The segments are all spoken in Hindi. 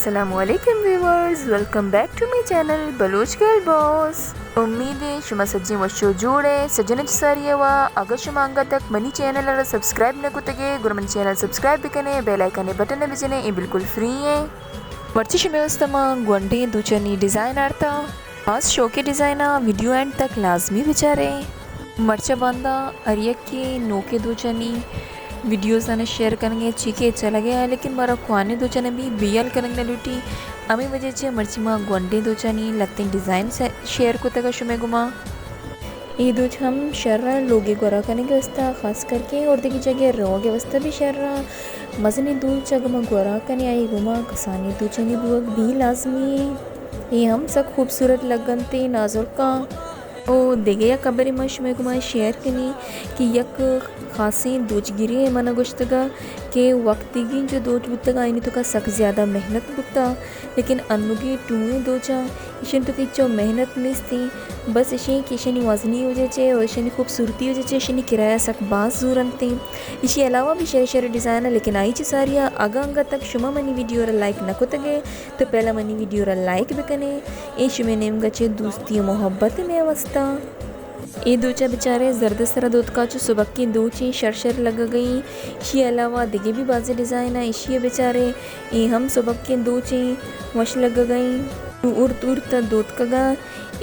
अस्सलामुअलैकुम viewers, welcome back to my channel Baloch girl boss. उम्मीद है शुमा सज्जी वशो जोड़े सज्जन सारियवा अगर शुमा अंगा तक मनी चैनल सब्सक्राइब न कुतगे गुरमन चैनल सब्सक्राइब बिकने बेल आइकन बटन बिजने ये बिल्कुल फ्री है। वर्ची शुमे उस्तमा गुंडे दूचनी डिज़ाइन आर्ता आज शो के डिज़ाइना वीडियो एंड तक लाजमी बिचारे मर्चा बांदा अरियक के नोके दूचनी वीडियोस ने शेयर करेंगे चीखे चला गया लेकिन मारा खुआने दो चने भी बियल करेंगे लूटी अमी वजह से मर्ची माँ गुंडे दो चनी लगते डिज़ाइन से शेयर को तक शुमे गुमा ये दो हम शर्रा लोगे गोरा करेंगे वस्ता खास करके और देखी जगह रोगे वस्ता भी शर्रा मजनी दूर जगह गोरा कने आई गुमा कसानी दो चनी बुअक भी लाजमी ये हम सब खूबसूरत लगनते नाजुर का ओ देगे या कबरी मश में गुमा शेयर कनी कि यक खासी दोचगिरी है मना गुश्तगा के वक्ती की जो दोच बुतगा इन तो का सक ज़्यादा मेहनत बुता लेकिन अनुगी टूए दोचा इशन तो किचो मेहनत मिस थी बस इशे किशनी वजनी हो जाए और इशनी खूबसूरती हो जाए इशनी किराया सक बास जूरन थी इसी अलावा भी शेर शेर डिज़ाइन है लेकिन आई सारिया आगा अंगा तक शुमा मनी वीडियो लाइक न तगे तो पहला मनी वीडियो लाइक भी कने ये शुमे नेम गचे दोस्ती मोहब्बत में अवस्था ये दोचा बेचारे जर्द सरा दूध का जो सुबह की दोची शर लग गई इसी अलावा दिगे भी बाजे डिज़ाइन है इसी बेचारे ये हम सुबह के दोची वश लग गई उड़ता दूध कगा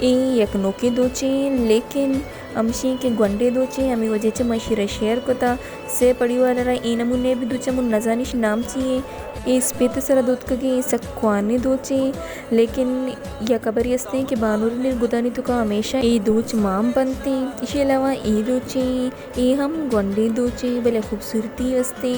ये यकनों के दोची लेकिन अमशी के गुंडे दोचे अमी वजह से मशीर शेयर कोता से पड़ी वाला रहा ए नमूने भी दोचा मुन नजानिश नाम चाहिए ये स्पेत सरा दूध कगे सक्वाने दोचे लेकिन या कबरी हंसते कि बानूर ने गुदानी तो का हमेशा ये दोच माम बनते इसके अलावा ये दोचे ये हम गुंडे दोचे भले खूबसूरती हंसते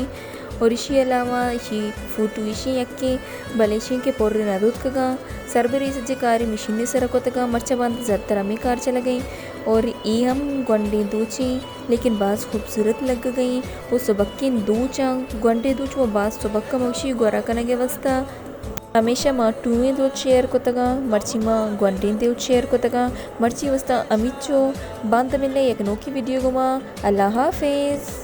और इसी अलावा इसी फोटो इसी यक्के भले इसी के पोर्रे ना दूध कगा सरबरी सज्जे कारी मशीनी सरा को तका मर्चा बांध जत्तरा में कार चला गई और ये हम गुंडे दूची लेकिन बास खूबसूरत लग गई वो सबक के दूचा गुंडे दूच वो बास सबक का मौशी गोरा करने के वास्ता हमेशा माँ टूए दो शेयर को तगा मर्ची माँ गुंडे दो शेयर को तगा मर्ची वास्ता अमित चो बांध मिले एक नोकी वीडियो गुमा अल्लाह हाफिज़।